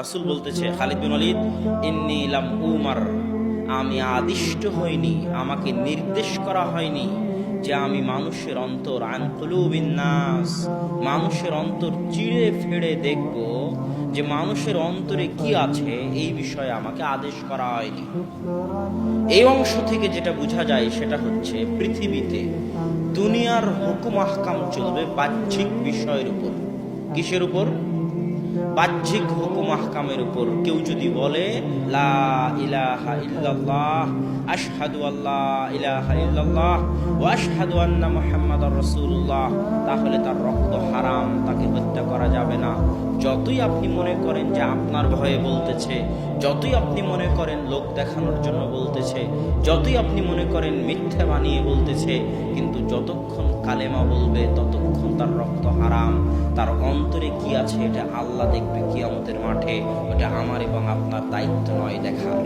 রাসূল বলতেছে, খালিদ বিন ওয়ালিদ, ইন্নী লাম উমার, আমি আদিষ্ট হইনি, আমাকে নির্দেশ করা হয়নি যে আমি মানুষের অন্তর, আন কুলুবিন নাস, মানুষের অন্তর চিড়ে ফেড়ে দেখব যে মানুষের অন্তরে কি আছে, এই বিষয়ে আমাকে আদেশ করা হয়নি। এই অংশ থেকে যেটা বোঝা যায় সেটা হচ্ছে, পৃথিবীতে দুনিয়ার হুকুম আহকাম চলবে বাহ্যিক বিষয়ের উপর। কিসের উপর? বাহ্যিক হুকুম আহকামের উপর। কেউ যদি বলে লা ইলাহা ইল্লাল্লাহ, আশহাদু আল্লা ইলাহা ইল্লাল্লাহ ওয়া আশহাদু আন্না মুহাম্মাদার রাসূলুল্লাহ, তাহলে তার রক্ত হারাম, তাকে হত্যা করা যাবে না। যতই আপনি মনে করেন যে আপনার ভয়ে বলতেছে, যতই আপনি মনে করেন লোক দেখানোর জন্য বলতেছে, যতই আপনি মনে করেন মিথ্যা বানিয়ে বলতেছে, কিন্তু যতক্ষণ কালেমা বলবে ততক্ষণ তার রক্ত হারাম। তার অন্তরে কি আছে এটা আল্লাহ দেখবে কিয়ামতের মাঠে। ওটা আমার এবং আপনার দায়িত্ব নয় দেখার।